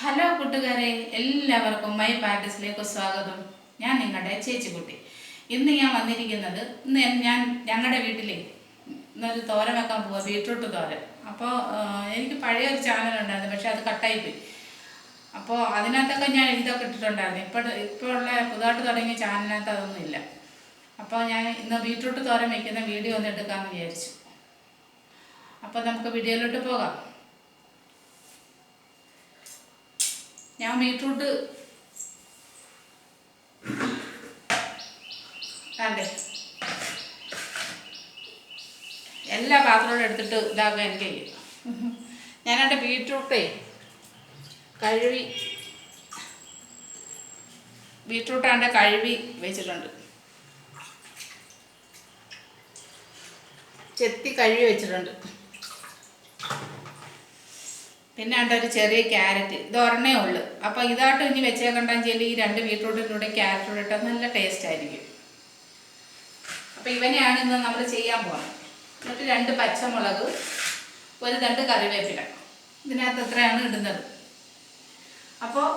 Hello കൂട്ടുകാരെ, എല്ലാവർക്കും my പാരഡൈസിലേക്ക് സ്വാഗതം. ഞാൻ നിങ്ങളുടെ ചേച്ചിക്കുട്ടി. ഇന്ന് ഞാൻ വന്നിരിക്കുന്നത് ഞാൻ ഞങ്ങളുടെ വീട്ടിലെ ഇന്നൊരു തോരൻ വെക്കാൻ പോവാം, ബീട്രൂട്ട് തോരൻ. അപ്പോൾ എനിക്ക് പഴയ ഒരു ചാനലുണ്ടായിരുന്നു, പക്ഷെ അത് കട്ടായിപ്പോയി. അപ്പോൾ അതിനകത്തൊക്കെ ഞാൻ ഇതൊക്കെ ഇട്ടിട്ടുണ്ടായിരുന്നു. ഇപ്പോൾ ഉള്ള പുതുതായിട്ട് തുടങ്ങിയ ചാനലിനകത്ത് അതൊന്നും ഇല്ല. അപ്പോൾ ഞാൻ ഇന്ന് ബീട്രൂട്ട് തോരൻ വയ്ക്കുന്ന വീഡിയോ ഒന്ന് എടുക്കാമെന്ന് വിചാരിച്ചു. അപ്പോൾ നമുക്ക് വീഡിയോയിലോട്ട് പോകാം. ഞാൻ ബീട്രൂട്ട് അതെ എല്ലാ പാത്രവും എടുത്തിട്ട് ഇതാക്കാൻ എനിക്ക് ഞാനെൻ്റെ ബീട്രൂട്ടേ ബീട്രൂട്ടാണ്ട് കഴുകി വെച്ചിട്ടുണ്ട്. ചെത്തി കഴുകി വെച്ചിട്ടുണ്ട്. പിന്നെ ഒരു ചെറിയ ക്യാരറ്റ്, ഇത് ഒരെണ്ണേ ഉള്ളു. അപ്പോൾ ഇതായിട്ട് ഇനി വെച്ചേക്കണ്ടെന്ന് വെച്ചാൽ ഈ 2 ബീട്രൂട്ടിലൂടെ ക്യാരറ്റ് ഇട്ടാൽ നല്ല ടേസ്റ്റ് ആയിരിക്കും. അപ്പോൾ ഇവനെയാണ് ഇന്ന് നമ്മൾ ചെയ്യാൻ പോകുന്നത്. എന്നിട്ട് 2 പച്ചമുളക്, ഒരു 2 കറിവേപ്പില, ഇതിനകത്ത് എത്രയാണ് ഇടുന്നത്. അപ്പോൾ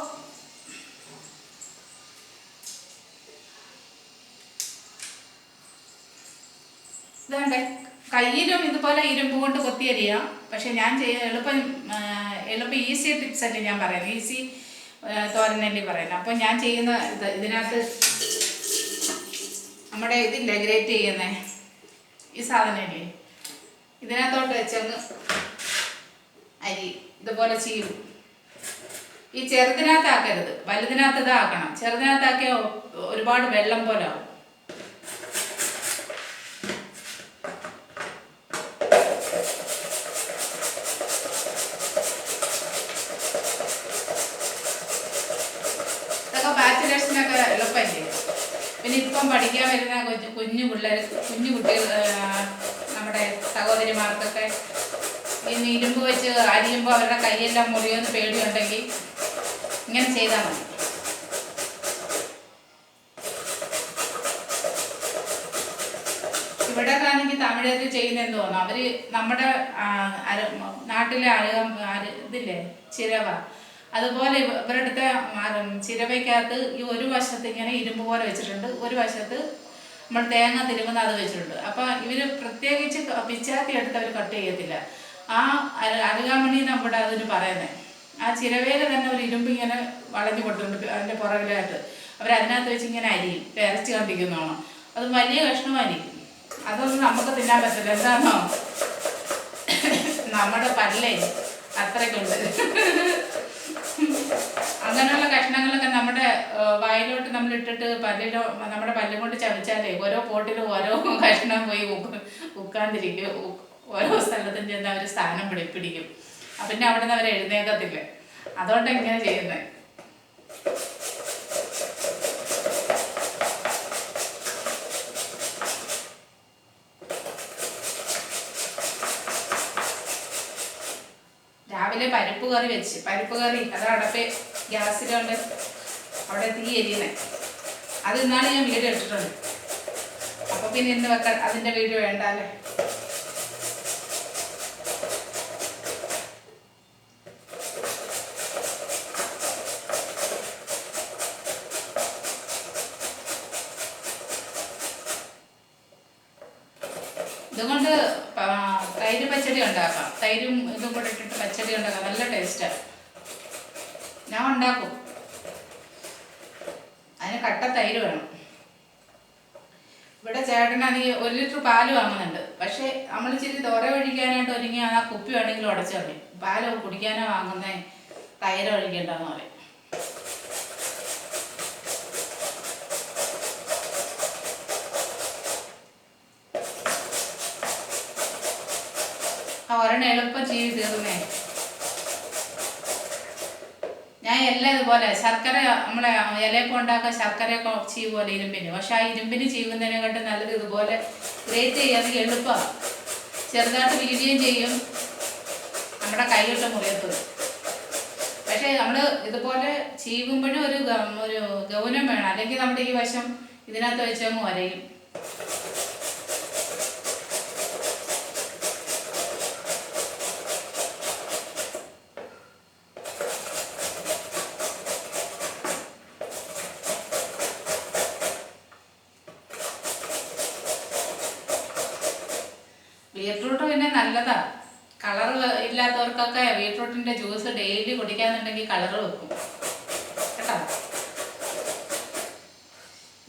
ഇതാണ്ടേ കയ്യിലും ഇതുപോലെ ഇരുമ്പ് കൊണ്ട് കൊത്തിയരിയാം. പക്ഷെ ഞാൻ എളുപ്പം ഈസി ടിപ്സ് അല്ലേ ഞാൻ പറയുന്നത്, ഈസി തോരനല്ലേ പറയുന്നത്. അപ്പോൾ ഞാൻ ചെയ്യുന്ന ഇതിനകത്ത് നമ്മുടെ ഇതില്ലേ ഗ്രേറ്റ് ചെയ്യുന്നേ ഈ സാധനമില്ലേ, ഇതിനകത്തോട്ട് വെച്ചങ്ങ് അരി ഇതുപോലെ ചെയ്യും. ഈ ചെറുതിനകത്താക്കരുത്, വലുതിനകത്ത് ഇതാക്കണം. ചെറുതിനകത്താക്കിയാൽ ഒരുപാട് വെള്ളം പോലെ ആവും. ബാച്ചിലേഴ്സിനൊക്കെ എളുപ്പമല്ലേ. പിന്നെ ഇപ്പം പഠിക്കാൻ വരുന്ന കുഞ്ഞു കുട്ടികൾ, നമ്മുടെ സഹോദരിമാർക്കൊക്കെ ഇന്ന് ഇരുമ്പ് വെച്ച് അരിയുമ്പോൾ അവരുടെ കൈയെല്ലാം മുറിയുമെന്ന് പേടിയുണ്ടെങ്കിൽ ഇങ്ങനെ ചെയ്താൽ മതി. ഇവിടെ ആണെങ്കിൽ തമിഴത്തിൽ ചെയ്യുന്നതെന്ന് തോന്നുന്നു. അവർ നമ്മുടെ നാട്ടിലെ ഇതില്ലേ ചിരവ, അതുപോലെ ഇവരുടെ അടുത്ത ചിരവയ്ക്കകത്ത് ഈ ഒരു വശത്ത് ഇങ്ങനെ ഇരുമ്പ് പോലെ വെച്ചിട്ടുണ്ട്, ഒരു വശത്ത് നമ്മൾ തേങ്ങ തിരുമുന്ന അത് വെച്ചിട്ടുണ്ട്. അപ്പം ഇവർ പ്രത്യേകിച്ച് പിച്ചാത്തി എടുത്ത് അവർ കട്ട് ചെയ്യത്തില്ല. ആ അരുകാമണി നമ്മുടെ അതിന് പറയുന്നത് ആ ചിരവയിൽ തന്നെ ഒരു ഇരുമ്പ് ഇങ്ങനെ വളഞ്ഞു കൊടുത്തിട്ടുണ്ട്. അതിൻ്റെ പുറകിലായിട്ട് അവരതിനകത്ത് വെച്ച് ഇങ്ങനെ അരിയും, ഇറച്ചി കണ്ടിക്കുന്നോണം. അത് വലിയ കഷ്ണമായിരിക്കും. അതൊന്നും നമുക്ക് തിന്നാൻ പറ്റില്ല. എന്താണോ നമ്മുടെ പല്ലേ അത്രയ്ക്കുണ്ട്. അങ്ങനെയുള്ള കഷ്ണങ്ങളൊക്കെ നമ്മുടെ വായിലോട്ട് നമ്മൾ ഇട്ടിട്ട് നമ്മുടെ പല്ലും കൊണ്ട് ചവച്ചാലേ ഓരോ പോട്ടിലും ഓരോ കഷ്ണം പോയി ഉക്കാണ്ടിരിക്കും. ഓരോ സ്ഥലത്തും ചെന്ന് അവർ സ്ഥാനം പിടിക്കും. പിന്നെ അവിടെ നിന്ന് അവർ എഴുന്നേക്കത്തില്ല. അതുകൊണ്ടാണ് ഇങ്ങനെ ചെയ്യുന്നത്. രാവിലെ പരിപ്പ് കറി അത് അടപ്പേ ഗ്യാസിലുണ്ട്, അവിടെ തീ എരിയുന്നേ. അത് ഇന്നാണ് ഞാൻ വീഡിയോ ഇട്ടിട്ടുണ്ട്. അപ്പോൾ പിന്നെ ഇന്ന് വെക്കാൻ അതിൻ്റെ വീഡിയോ വേണ്ടല്ലേ. ഇതുകൊണ്ട് തൈര് പച്ചടി ഉണ്ടാക്കാം. തൈരും ഇതും കൂടെ ഇട്ടിട്ട് പച്ചടി ഉണ്ടാക്കാം, നല്ല ടേസ്റ്റാണ്. ഞാൻ ഉണ്ടാക്കും. അതിന് കട്ട തൈര് വേണം. ഇവിടെ ചേട്ടനാണെങ്കിൽ 1 ലിറ്റർ പാല് വാങ്ങുന്നുണ്ട്. പക്ഷേ നമ്മൾ ഇച്ചിരി തോര ഒഴിക്കാനായിട്ട് ഒരുങ്ങി ആ കുപ്പി വേണമെങ്കിലും ഉടച്ചു കളയും. പാല് കുടിക്കാനോ വാങ്ങുന്നേ, തൈര് ഒഴിക്കണ്ടെന്ന് പറയും. ഒരെണ്ണം എളുപ്പം ചെയ്ത് തീർന്നേ. ഞാൻ എല്ലാം ഇതുപോലെ ശർക്കര, നമ്മളെ ഇലയൊക്കെ ഉണ്ടാക്കാൻ ശർക്കരയൊക്കെ ചീവ് പോലെ ഇരുമ്പിന്. പക്ഷെ ആ ഇരുമ്പിന് ചീവുന്നതിനെക്കാട്ടും നല്ലത് ഇതുപോലെ ഗ്രേറ്റ് ചെയ്യാതെ എളുപ്പമാണ്. ചെറുതായിട്ട് വീഴുകയും ചെയ്യും, നമ്മുടെ കൈയിട്ട് മുറിയത്തും. പക്ഷേ നമ്മൾ ഇതുപോലെ ചീവുമ്പോഴും ഒരു ഗൗനം വേണം, അല്ലെങ്കിൽ നമ്മുടെ ഈ വശം ഇതിനകത്ത് വെച്ചങ്ങ് വരയും. ബീട്രൂട്ട് പിന്നെ നല്ലതാ. കളർ ഇല്ലാത്തവർക്കൊക്കെ ബീട്രൂട്ടിന്റെ ജ്യൂസ് ഡെയിലി കുടിക്കാന്നുണ്ടെങ്കിൽ കളർ വെക്കും കേട്ടോ.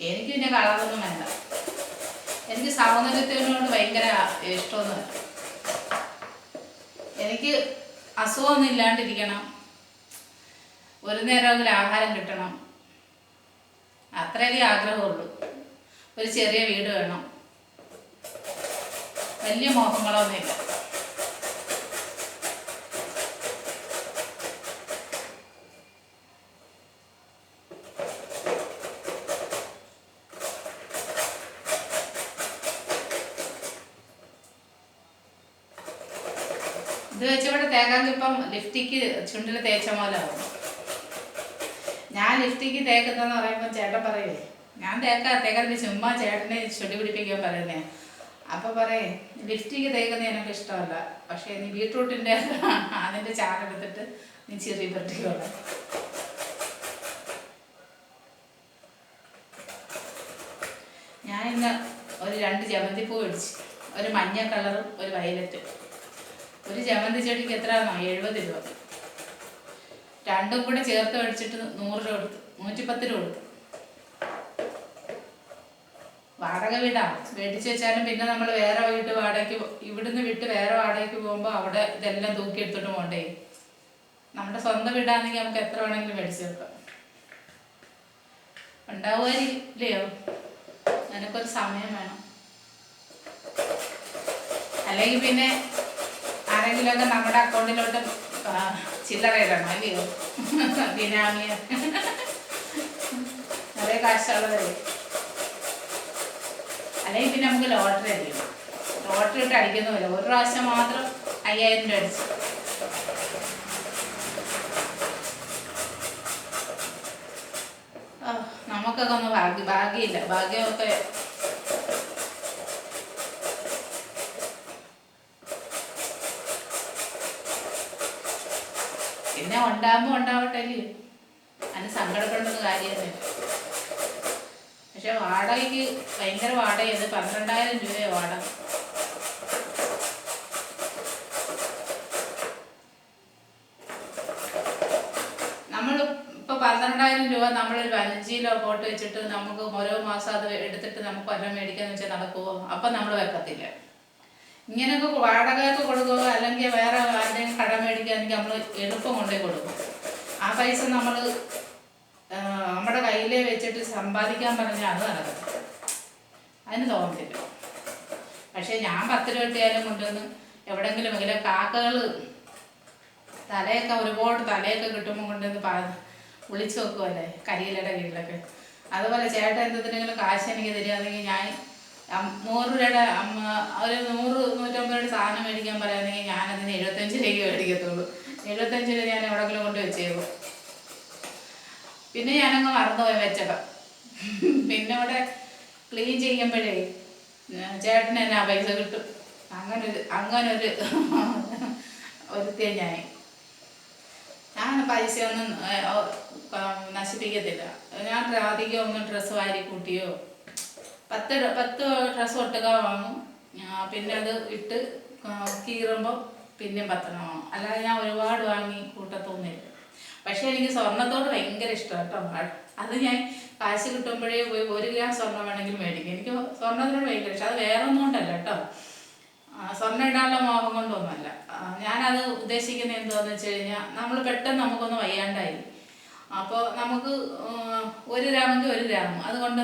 എനിക്ക് പിന്നെ കളറൊന്നും വേണ്ട. എനിക്ക് സൗന്ദര്യത്തിനോട് ഭയങ്കര ഇഷ്ടമൊന്നുമില്ല. എനിക്ക് അസുഖമൊന്നും ഇല്ലാണ്ടിരിക്കണം, ഒരു നേരമെങ്കിലും ആഹാരം കിട്ടണം, അത്രയധികം ആഗ്രഹമുള്ളൂ. ഒരു ചെറിയ വീട് വേണം, വലിയ മോഹങ്ങളൊന്നുമില്ല. ഇത് വെച്ചിവിടെ തേക്കാക്കിപ്പം ലിഫ്റ്റിക്ക് ചുണ്ടിൽ തേച്ച പോലാവും. ഞാൻ ലിഫ്റ്റിക്ക് തേക്കുന്നതെന്ന് പറയുമ്പോൾ ചേട്ടൻ പറയേ ഞാൻ തേക്കാതിന് ചുമ്മാ ചേട്ടനെ ചുണ്ടി പിടിപ്പിക്കാൻ പറയുന്നേ. അപ്പോൾ പറയേ ലിഫ്റ്റിക്ക് തേക്കുന്നത് എനിക്ക് ഇഷ്ടമല്ല, പക്ഷേ നീ ബീട്രൂട്ടിൻ്റെ അതിൻ്റെ ചാറെടുത്തിട്ട് നീ ചെറിയ പറ്റിക്കോളാം. ഞാനിന്ന് ഒരു 2 ജമന്തിപ്പൂ മേടിച്ചു, ഒരു മഞ്ഞ കളറും ഒരു വയലറ്റും. ഒരു ജമന്തി ചെടിക്ക് എത്രയാണോ? 70 രൂപ. രണ്ടും കൂടെ ചേർത്ത് മേടിച്ചിട്ട് 100 രൂപ കൊടുത്തു, 110 രൂപ കൊടുത്തു. വാടക വീടാ, മേടിച്ച് വെച്ചാലും പിന്നെ നമ്മൾ വേറെ വീട്ട് വാടകയ്ക്ക്, ഇവിടുന്ന് വിട്ട് വേറെ വാടകയ്ക്ക് പോകുമ്പോൾ അവിടെ ഇതെല്ലാം തൂക്കി എടുത്തിട്ട് പോകണ്ടേ. നമ്മുടെ സ്വന്തം വീടാണെങ്കിൽ നമുക്ക് എത്ര വേണമെങ്കിലും മേടിച്ച് വെക്കാം. ഉണ്ടാവുമായിരിക്കില്ലയോ? അതിനൊക്കെ സമയം വേണം. അല്ലെങ്കിൽ പിന്നെ ആരെങ്കിലുമൊക്കെ നമ്മുടെ അക്കൗണ്ടിലോട്ട് ചില്ലറ ഇടണം, അല്ലയോ? ബിനാമിയ നിറയെ കാശുള്ളതല്ലേ. അല്ലെങ്കിൽ പിന്നെ നമുക്ക് ലോട്ടറി അടിക്കണം. ലോട്ടറി ഇട്ട് അടിക്കുന്നില്ല, ഒരു പ്രാവശ്യം മാത്രം 5000 രൂപ അടിച്ചു. നമുക്കൊക്കെ ഒന്ന് ഭാഗ്യമില്ല, ഭാഗ്യമൊക്കെ പിന്നെ ഉണ്ടാകുമ്പോൾ ഉണ്ടാവട്ടെ, അതിന് സങ്കടപ്പെടേണ്ട കാര്യമൊന്നുമില്ല. പക്ഷെ വാടകയ്ക്ക് ഭയങ്കര വാടകയത്, 12000 രൂപയാണ് വാടക. നമ്മൾ ഇപ്പോൾ 12000 രൂപ നമ്മളൊരു 5 കിലോ പോട്ട് വെച്ചിട്ട് നമുക്ക് ഓരോ മാസം അത് എടുത്തിട്ട് നമുക്ക് വല്ലതും മേടിക്കാന്ന് വെച്ചാൽ നടക്കുമോ? അപ്പം നമ്മൾ വെക്കത്തില്ല. ഇങ്ങനെയൊക്കെ വാടകയൊക്കെ കൊടുക്കുക, അല്ലെങ്കിൽ വേറെ ആരുടെയും കട മേടിക്കുകയാണെങ്കിൽ നമ്മൾ എളുപ്പം കൊണ്ടുപോയി കൊടുക്കും. ആ പൈസ നമ്മൾ നമ്മുടെ കയ്യിലേ വെച്ചിട്ട് സമ്പാദിക്കാൻ പറഞ്ഞാൽ അത് നടക്കത്തില്ല, അതിന് തോന്നത്തില്ല. പക്ഷേ ഞാൻ 10 രൂപ കിട്ടിയാലും കൊണ്ടുവന്ന് എവിടെയെങ്കിലും ഇങ്ങനെ കാക്കകൾ തലയൊക്കെ ഒരുപാട് തലയൊക്കെ കിട്ടുമ്പോൾ കൊണ്ടുവന്ന് വിളിച്ചു വെക്കുമല്ലേ കരിയിലയുടെ കീഴിലൊക്കെ. അതുപോലെ ചേട്ടൻ എന്തെങ്കിലും കാശ് എനിക്ക് തരികയാണെങ്കിൽ ഞാൻ 100 രൂപയുടെ ഒരു 100-150 രൂപയുടെ സാധനം മേടിക്കാൻ പറയുകയാണെങ്കിൽ ഞാനതിന് 75 രൂപയ്ക്ക് മേടിക്കത്തുള്ളൂ. 75 രൂപ ഞാൻ എവിടെയെങ്കിലും കൊണ്ട് വെച്ചേക്കും. പിന്നെ ഞാനങ്ങ് മറന്നുപോയി വെച്ചേക്കാം. പിന്നെ ഇവിടെ ക്ലീൻ ചെയ്യുമ്പോഴേ ചേട്ടന് തന്നെ ആ പൈസ കിട്ടും. അങ്ങനൊരു ഒരുത്തിയ ഞാൻ പൈസയൊന്നും നശിപ്പിക്കത്തില്ല. ഞാൻ അധികം ഒന്നും ഡ്രസ്സ് വാരി കൂട്ടിയോ 10 ഡ്രസ്സ് ഒട്ടുക വാങ്ങും, പിന്നെ അത് ഇട്ട് കീറുമ്പോൾ പിന്നെ 10 വാങ്ങും. അല്ലാതെ ഞാൻ ഒരുപാട് വാങ്ങി കൂട്ടത്തൊന്നുമില്ല. പക്ഷേ എനിക്ക് സ്വർണ്ണത്തോട് ഭയങ്കര ഇഷ്ടമാണ് കേട്ടോ. അത് ഞാൻ കാശ് കിട്ടുമ്പോഴേ പോയി 1 ഗ്രാം സ്വർണ്ണം വേണമെങ്കിൽ മേടിക്കും. എനിക്ക് സ്വർണ്ണത്തിനോട് ഭയങ്കര ഇഷ്ടം. അത് വേറെ ഒന്നും കൊണ്ടല്ല കേട്ടോ, സ്വർണ്ണം ഇടാനുള്ള മോഹം കൊണ്ടൊന്നുമല്ല. ഞാനത് ഉദ്ദേശിക്കുന്നത് എന്താണെന്ന് വെച്ച് കഴിഞ്ഞാൽ, നമ്മൾ പെട്ടെന്ന് നമുക്കൊന്ന് വയ്യാണ്ടായി, അപ്പോൾ നമുക്ക് 1 ഗ്രാമെങ്കിൽ 1 ഗ്രാം അതുകൊണ്ട്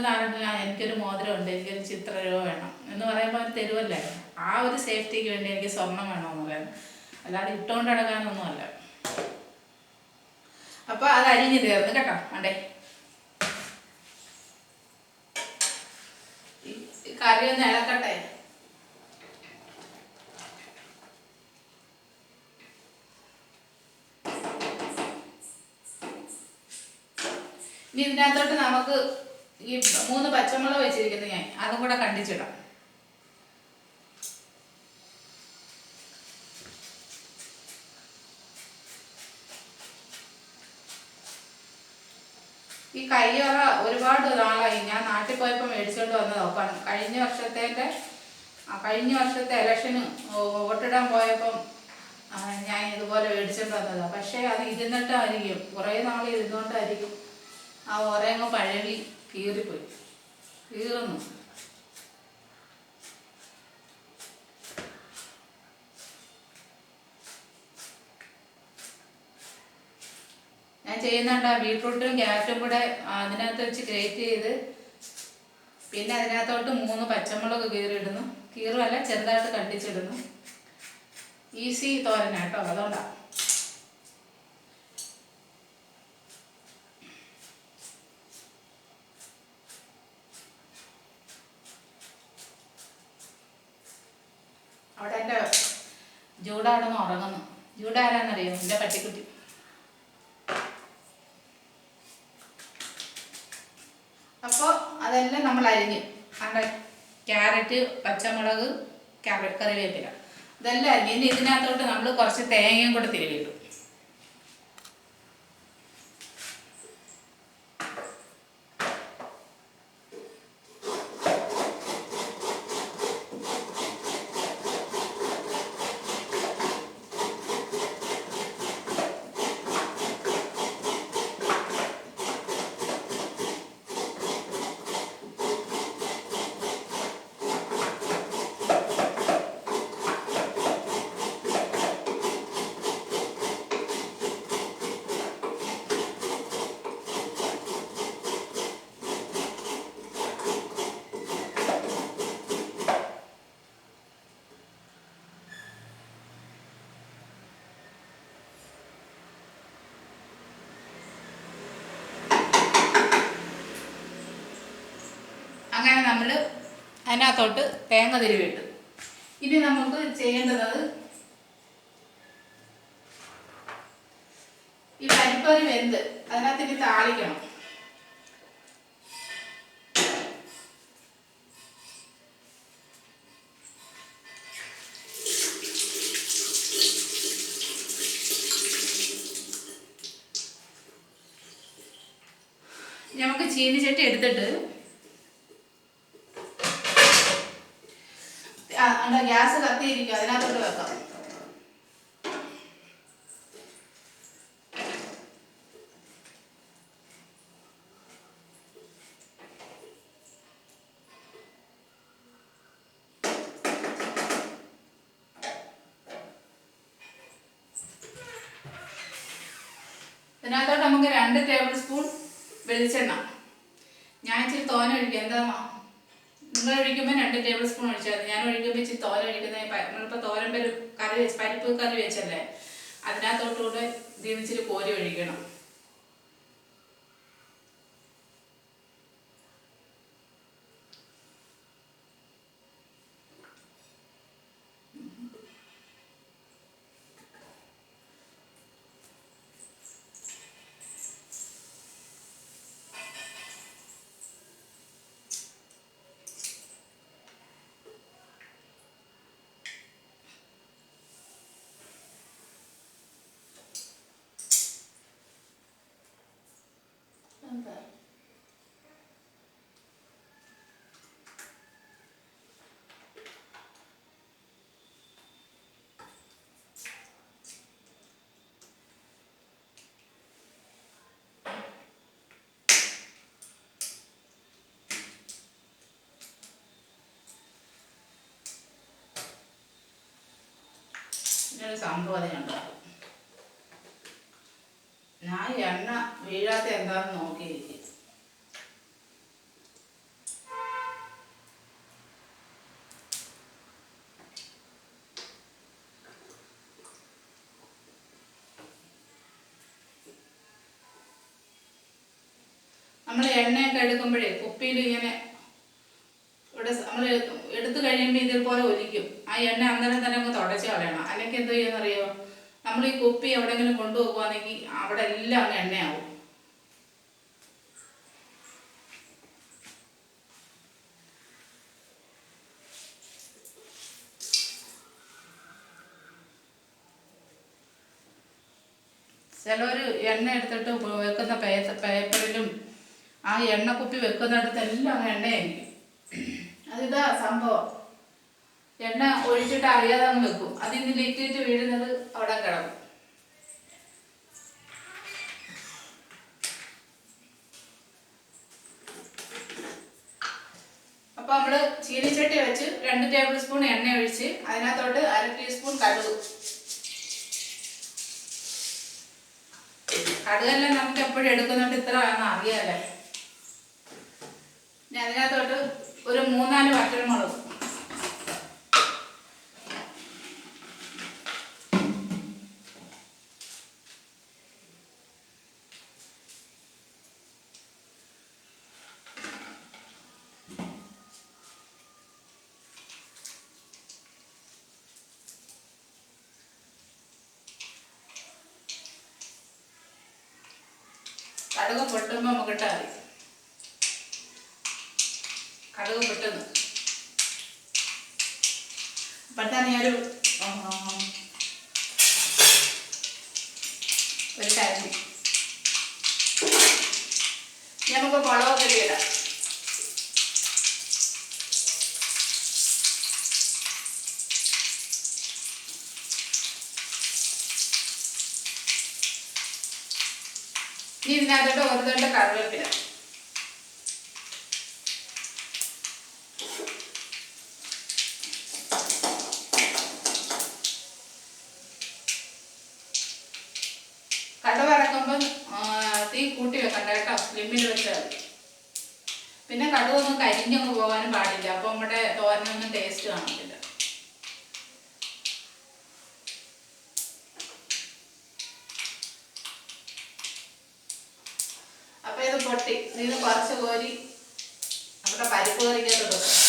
എനിക്കൊരു മോതിരമുണ്ട്, എനിക്കൊരു ചിത്രരൂപ വേണം എന്ന് പറയുമ്പോൾ അവർ തരുമല്ലേ. ആ ഒരു സേഫ്റ്റിക്ക് വേണ്ടി എനിക്ക് സ്വർണം വേണമെന്ന് പറയുന്നത്, അല്ലാതെ ഇട്ടുകൊണ്ട് നടക്കാനൊന്നുമല്ല. അപ്പോൾ അത് അരിഞ്ഞ് തീർന്ന് കേട്ടോ. അണ്ടേ കറി ഒന്ന് ഇളക്കട്ടെ. ഇനി ഇതിനകത്തോട്ട് നമുക്ക് ഈ 3 പച്ചമുളക് വെച്ചിരിക്കുന്നത് ഞാൻ അതും കൂടെ കണ്ടിച്ചിടാം. ഈ കയ്യോറ ഒരുപാട് നാളായി, ഞാൻ നാട്ടിൽ പോയപ്പോൾ മേടിച്ചുകൊണ്ട് വന്നതോ. കഴിഞ്ഞ വർഷത്തേൻ്റെ കഴിഞ്ഞ വർഷത്തെ ഇലക്ഷന് വോട്ടിടാൻ പോയപ്പം ഞാൻ ഇതുപോലെ മേടിച്ചിട്ട് വന്നതാണ്. പക്ഷേ അത് ഇരുന്നിട്ടായിരിക്കും, കുറേ നാൾ ഇരുന്നുകൊണ്ടായിരിക്കും ആ ഒരങ്ങ് പഴകി കീറിപ്പോയി, കീറുന്നു. ഞാൻ ചെയ്യുന്നുണ്ട് ബീട്രൂട്ടും ക്യാരറ്റും കൂടെ അതിനകത്ത് വെച്ച് ഗ്രേറ്റ് ചെയ്ത്, പിന്നെ അതിനകത്തോട്ട് 3 പച്ചമുളക് കീറിയിടുന്നു. കീറുമല്ല, ചെറുതായിട്ട് കണ്ടിച്ചിടുന്നു. ഈസി തോരനാട്ടോ, അതുകൊണ്ടാണ്. അവിടെ എൻ്റെ ജൂഡാടൊന്ന് ഉറങ്ങുന്നു. ജൂഡാരാന്നറിയോ? എൻ്റെ പട്ടിക്കുട്ടി. അപ്പോൾ അതെല്ലാം നമ്മൾ അരിഞ്ഞ് ക്യാരറ്റ്, പച്ചമുളക്, കറിവേപ്പില ഇതെല്ലാം അരിഞ്ഞ് ഇനി ഇതിനകത്തോട്ട് നമ്മൾ കുറച്ച് തേങ്ങയും കൂടെ തിരുവിയിട്ടു. അങ്ങനെ നമ്മൾ അതിനകത്തോട്ട് തേങ്ങ തിരുവിട്ടു. ഇനി നമുക്ക് ചെയ്യേണ്ടത് ഈ പരിപ്പറി വെന്ത് അതിനകത്ത് ഇനി താളിക്കണം. നമുക്ക് ചീനിച്ചട്ടി എടുത്തിട്ട് ഗ്യാസ് കത്തിയിരിക്കും, അതിനകത്തോട്ട് വെക്കാം. ഇതിനകത്തോട്ട് നമുക്ക് 2 ടേബിൾ സ്പൂൺ വെളിച്ചെണ്ണ. ഞാൻ ഇച്ചിരി തോന ഒഴിക്കും. എന്താ, നിങ്ങൾ ഒഴിക്കുമ്പോൾ 2 ടേബിൾ സ്പൂൺ ഒഴിച്ചാൽ മതി. ഞാൻ ഒഴിക്കുമ്പോൾ ഇച്ചിരി തോര ഒഴിക്കുന്നത്, നമ്മളിപ്പോൾ തോരൻ പരിപ്പ് കറി വെച്ചല്ലേ, അതിനകത്തോട്ടുകൂടെ ഇതിന് ഇച്ചിരി കോരി ഒഴിക്കണം. ഇങ്ങനൊരു സംഭവം അതിനുണ്ടാകും. ഞാൻ എണ്ണ വീഴാത്ത എന്താണെന്ന് നോക്കിയിരിക്കും. നമ്മൾ എണ്ണയൊക്കെ എടുക്കുമ്പോഴേ കുപ്പിയിൽ ഇങ്ങനെ ഇവിടെ നമ്മൾ എടുത്തു കഴിയുമ്പോൾ ഇതേപോലെ ഒലിക്കും. ആ എണ്ണ അന്നേരം തന്നെ അങ്ങ് തുടച്ച് കളയണം. അല്ലെങ്കിൽ എന്തോ ചെയ്യുന്നറിയോ, നമ്മൾ ഈ കുപ്പി എവിടെയെങ്കിലും കൊണ്ടുപോകുകയാണെങ്കിൽ അവിടെ എല്ലാം അങ്ങ് എണ്ണയാവും. ചിലർ എണ്ണ എടുത്തിട്ട് വെക്കുന്ന പേപ്പറിലും ആ എണ്ണക്കുപ്പി വെക്കുന്നിടത്തെല്ലാം അങ്ങ് എണ്ണയായിരിക്കും. അതിതാ സംഭവം. എണ്ണ ഒഴിച്ചിട്ട് അറിയാതെ അങ്ങ് വെക്കും. അതിൽ നിന്ന് ലിറ്റിട്ട് വീഴുന്നത് അവിടെ കിടക്കും. അപ്പോൾ നമ്മൾ ചീനിച്ചട്ടി വെച്ച് 2 ടേബിൾ സ്പൂൺ എണ്ണ ഒഴിച്ച് അതിനകത്തോട്ട് 1/2 ടീസ്പൂൺ കടുക്. കടുകെല്ലാം നമുക്ക് എപ്പോഴും എടുക്കുന്നുണ്ട്, ഇത്ര വേണം അറിയാമല്ലേ. ഇനി അതിനകത്തോട്ട് ഒരു 3-4 വറ്റൽമുളക്. കടുക് പൊട്ടുമ്പോൾ നമുക്ക് ഇട്ടാൽ മതി. കടുക് പൊട്ടുന്നു. അപ്പോഴത്തേന് ഞാനൊരു കരണ്ടി നമുക്ക് മുളകൊക്കെ ഇടാം. ഇനി ഇതിനകത്തോട്ട് 1 തണ്ട് കറിവേപ്പില. കടുക് വറക്കുമ്പം തീ കൂട്ടി വെക്കണ്ട കേട്ടോ, സ്ലിമ്മിൽ വെച്ചാൽ. പിന്നെ കടുകൊന്നും കരിഞ്ഞൊന്നും പോകാനും പാടില്ല, അപ്പോൾ നമ്മുടെ തോരനൊന്നും ടേസ്റ്റ് കാണത്തില്ല. അപ്പോൾ ഇത് പൊട്ടി, ഇത് കുറച്ച് കോരി നമ്മുടെ പരിപ്പ് കറിക്കകത്ത് കൊടുക്കണം.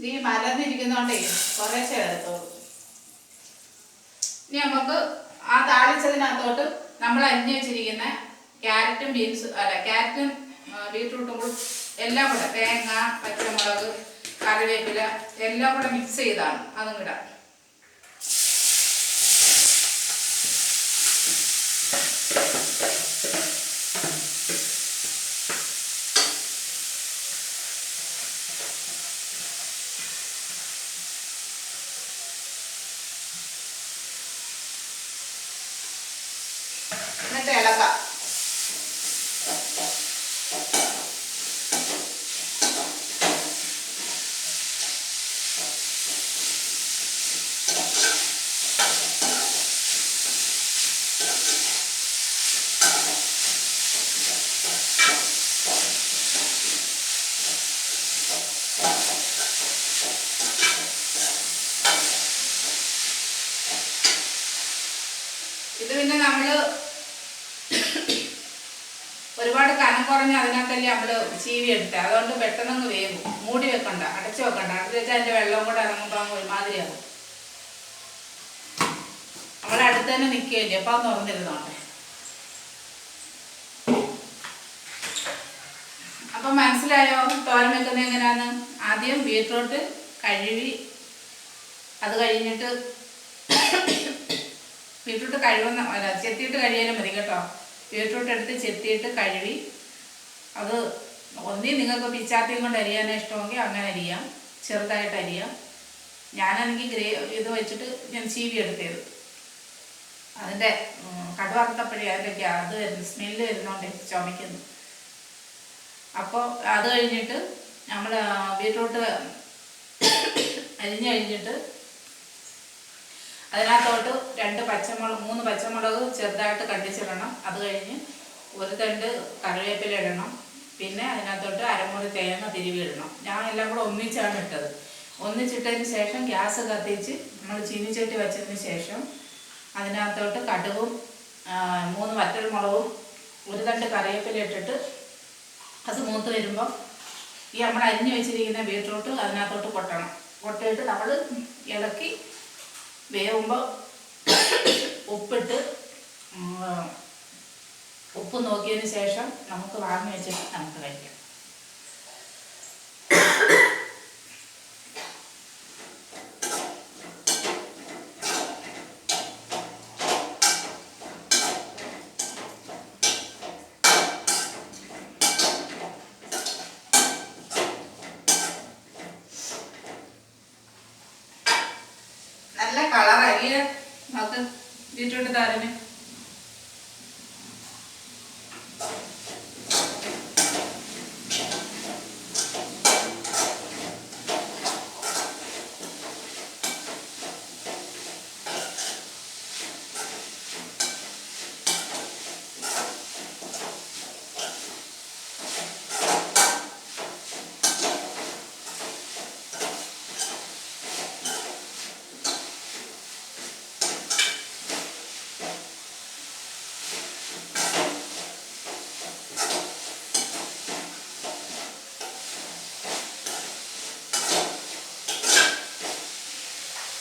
ഈ മലർന്നിരിക്കുന്നോണ്ടേ കുറേശ്ശെ എടുത്തോളൂ. ഇനി നമുക്ക് ആ താളിച്ചതിനകത്തോട്ട് നമ്മൾ അരിഞ്ഞു വെച്ചിരിക്കുന്ന ക്യാരറ്റും ക്യാരറ്റും ബീട്രൂട്ടും കൂടി എല്ലാം കൂടെ, തേങ്ങ, പച്ചമുളക്, കറിവേപ്പില എല്ലാം കൂടെ മിക്സ് ചെയ്താണ് അതും ഇടാം. എന്നിട്ട് ഇളക്കാം. ഇത് പിന്നെ നമ്മൾ ഒരുപാട് കനം കുറഞ്ഞ് അതിനകത്തല്ലേ നമ്മൾ ചീവി എടുത്തത്, അതുകൊണ്ട് പെട്ടെന്നങ്ങ് വേവും. മൂടി വെക്കണ്ട, അടച്ചു വെക്കണ്ട. അടച്ചു വെച്ചാൽ അതിൻ്റെ വെള്ളം കൂടെ ഇറങ്ങുമ്പോൾ ഒരുമാതിരിയാകും. നമ്മളെ അടുത്ത് തന്നെ നിൽക്കുകയില്ലേ, അപ്പം അത് തുറന്നിരുന്നോട്ടെ. അപ്പം മനസ്സിലായോ തോരൻ വെക്കുന്നത് എങ്ങനെയാന്ന്? ആദ്യം ബീട്രൂട്ട് കഴുകി, അത് കഴിഞ്ഞിട്ട് ബീട്രൂട്ട് ചെത്തിയിട്ട് കഴിയാനും മതി കേട്ടോ. ബീട്രൂട്ട് എടുത്ത് ചെത്തിയിട്ട് കഴുകി, അത് ഒന്നീ നിങ്ങൾക്ക് പിച്ചാത്തിയും കൊണ്ട് അരിയാനോ ഇഷ്ടമെങ്കിൽ അങ്ങനെ അരിയാം, ചെറുതായിട്ട് അരിയാം. ഞാനാണെങ്കിൽ ഇത് വെച്ചിട്ട് ഞാൻ ചീവി എടുത്തത്. അതിൻ്റെ കടുക് വറുത്തപ്പോഴേ അതിൻ്റെ അത് സ്മെല്ല് വരുന്നോണ്ട് ചുമയ്ക്കുന്നു. അപ്പോൾ അത് കഴിഞ്ഞിട്ട് നമ്മൾ ബീട്രൂട്ട് അരിഞ്ഞ് കഴിഞ്ഞിട്ട് അതിനകത്തോട്ട് 3 പച്ചമുളക് ചെറുതായിട്ട് കണ്ടിച്ചിടണം. അത് കഴിഞ്ഞ് 1 തണ്ട് കറിവേപ്പില ഇടണം. പിന്നെ അതിനകത്തോട്ട് 1/2 മുറി തേങ്ങ തിരുവി ഇടണം. ഞാൻ എല്ലാം കൂടെ ഒന്നിച്ചാണ് ഇട്ടത്. ഒന്നിച്ചിട്ടതിന് ശേഷം ഗ്യാസ് കത്തിച്ച് നമ്മൾ ചീനിച്ചട്ടി വെച്ചതിന് ശേഷം അതിനകത്തോട്ട് കടുകും 3 വറ്റൽമുളകും 1 തണ്ട് കറിവേപ്പില ഇട്ടിട്ട് അത് മൂത്ത് വരുമ്പോൾ ഈ നമ്മൾ അരിഞ്ഞു വെച്ചിരിക്കുന്ന ബീട്രൂട്ട് അതിനകത്തോട്ട് പൊട്ടിയിട്ട് നമ്മൾ ഇളക്കി വേവുമ്പോൾ ഉപ്പ് നോക്കിയതിന് ശേഷം നമുക്ക് വാങ്ങി വെച്ചിട്ട് നമുക്ക് കഴിക്കാം.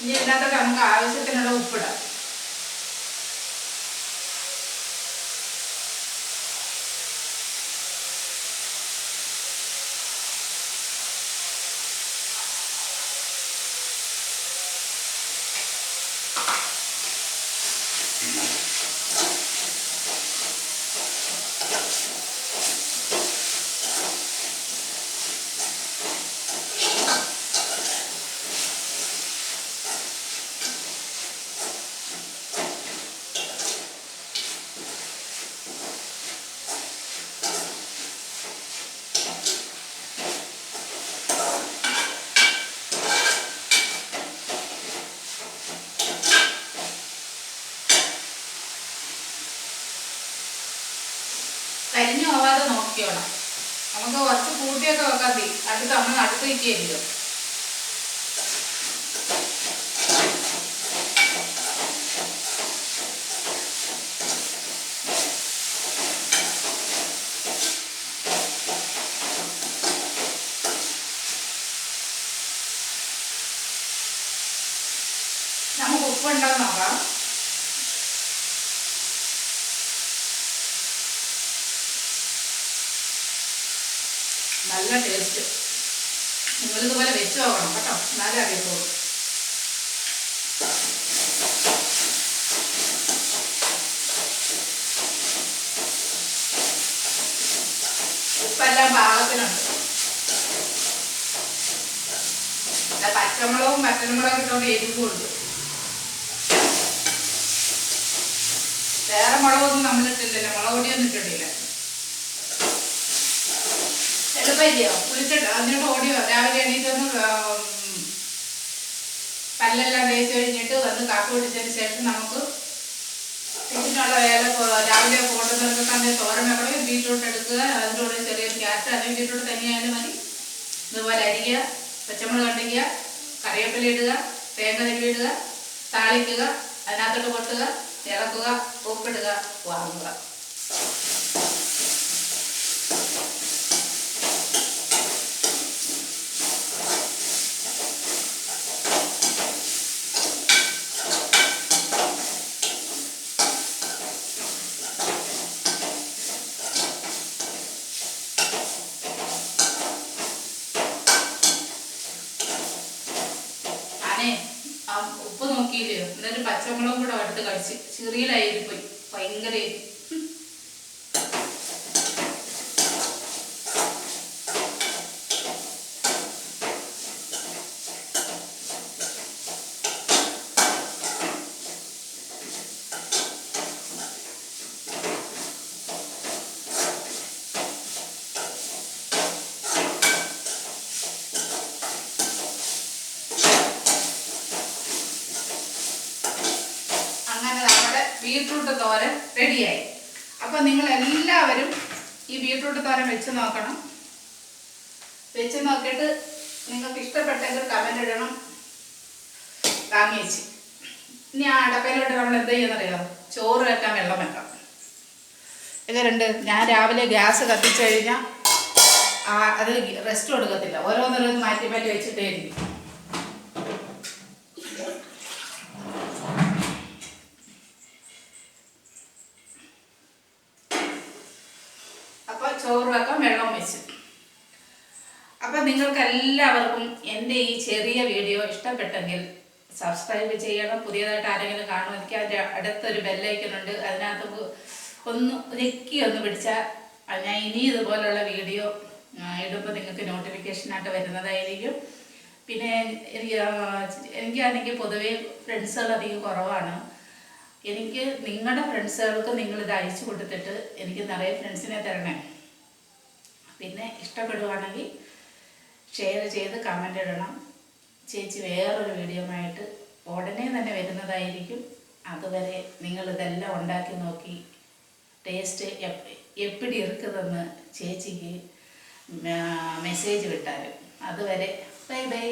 ഇനി ഇതിനകത്തൊക്കെ നമുക്ക് ആവശ്യത്തിനുള്ള ഉപ്പിടാം. കരിഞ്ഞു പോവാതെ നോക്കിയോണം. നമുക്ക് കുറച്ച് കൂട്ടിയൊക്കെ വെക്കാൻ തീ അടുത്ത് നമ്മൾ അടുത്ത് വയ്ക്കുകയല്ലോ. നമുക്ക് ഉപ്പുണ്ടാവും നോക്കാം. നല്ല ടേസ്റ്റ്. നിങ്ങളിതുപോലെ വെച്ച് നോക്കണം കേട്ടോ, എന്നാലേ അറിയത്തുള്ളൂ. ഉപ്പെല്ലാം പാകത്തിനുണ്ട്. പച്ചമുളകും ഇട്ടുകൊണ്ട് എരിവുണ്ട്. വേറെ മുളകൊന്നും നമ്മളിട്ടില്ലല്ലോ, മുളക് പൊടിയൊന്നും ഇട്ടിട്ടില്ല. എളുപ്പമില്ലയോ കുളിച്ചിട്ട് അതിനോട് ഓടിയോ രാവിലെ എണീറ്റൊന്ന് പല്ലെല്ലാം തേച്ച് കഴിഞ്ഞിട്ട് വന്ന് കാപ്പി കുടിച്ചതിന് ശേഷം നമുക്ക് ഇതിനുള്ള വേല രാവിലെ കൊണ്ടുവന്നിട്ട് തോരൻ വെക്കണം. ബീറ്റ്റൂട്ട് എടുക്കുക, അതിൻ്റെ കൂടെ ചെറിയൊരു ക്യാരറ്റ് അല്ലെങ്കിൽ ബീറ്റ്റൂട്ട് തന്നെയായാലും മതി. ഇതുപോലെ അരിക്കുക, പച്ചമുളക് കണ്ടിക്കുക, കറിവേപ്പില ഇടുക, തേങ്ങ തിരിയിടുക, താളിക്കുക, അതിനകത്തോട്ട് കൊട്ടുക, ഇളക്കുക, ഉപ്പിടുക, വാങ്ങുക. ഉപ്പ് നോക്കിയില്ലയോ, എന്നിട്ട് പച്ചമുളകും കൂടെ എടുത്ത് കഴിച്ച് ചെറിയിലായിരിപ്പോയി ഭയങ്കര. ബീറ്റ്റൂട്ട് തോരൻ റെഡിയായി. അപ്പം നിങ്ങൾ എല്ലാവരും ഈ ബീറ്റ്റൂട്ട് തോരൻ വെച്ച് നോക്കണം. വെച്ച് നോക്കിയിട്ട് നിങ്ങൾക്ക് ഇഷ്ടപ്പെട്ടെങ്കിൽ കമൻ്റ് ഇടണം. വാങ്ങി വെച്ച് ഇനി ആ അടപ്പയിലോട്ട് നമ്മൾ എന്ത് ചെയ്യുന്നറിയാമോ, ചോറ് വെക്കാൻ വെള്ളം വെക്കാം. എങ്ങനെയുണ്ട്? ഞാൻ രാവിലെ ഗ്യാസ് കത്തിച്ചു കഴിഞ്ഞാൽ അത് റെസ്റ്റ് കൊടുക്കത്തില്ല, ഓരോന്നോരോന്ന് മാറ്റി മാറ്റി വെച്ചിട്ടേ ഇരിക്കും. ചോറ് വെക്കാൻ വെള്ളം വെച്ച്. അപ്പം നിങ്ങൾക്ക് എല്ലാവർക്കും എൻ്റെ ഈ ചെറിയ വീഡിയോ ഇഷ്ടപ്പെട്ടെങ്കിൽ സബ്സ്ക്രൈബ് ചെയ്യണം. പുതിയതായിട്ട് ആരെങ്കിലും കാണുമെങ്കിൽ അതിൻ്റെ അടുത്തൊരു ബെല്ലൈക്കനുണ്ട്, അതിനകത്ത് ഒന്ന് ഒന്ന് പിടിച്ചാൽ ഞാൻ ഇനി ഇതുപോലുള്ള വീഡിയോ ഇടുമ്പോൾ നിങ്ങൾക്ക് നോട്ടിഫിക്കേഷനായിട്ട് വരുന്നതായിരിക്കും. പിന്നെ എനിക്കാണെങ്കിൽ പൊതുവേ ഫ്രണ്ട്സുകൾ അധികം കുറവാണ്. എനിക്ക് നിങ്ങളുടെ ഫ്രണ്ട്സുകൾക്ക് നിങ്ങളിത് അയച്ചു കൊടുത്തിട്ട് എനിക്ക് നിറയെ ഫ്രണ്ട്സിനെ തരണേ. പിന്നെ ഇഷ്ടപ്പെടുവാണെങ്കിൽ ഷെയർ ചെയ്ത് കമൻ്റ് ഇടണം. ചേച്ചി വേറൊരു വീഡിയോ ആയിട്ട് ഉടനെ തന്നെ വരുന്നതായിരിക്കും. അതുവരെ നിങ്ങളിതെല്ലാം ഉണ്ടാക്കി നോക്കി ടേസ്റ്റ് എപ്പിടി ഇരിക്കുന്നതെന്ന് ചേച്ചിക്ക് മെസ്സേജ് വിട്ടാലും. അതുവരെ ബൈ ബൈ.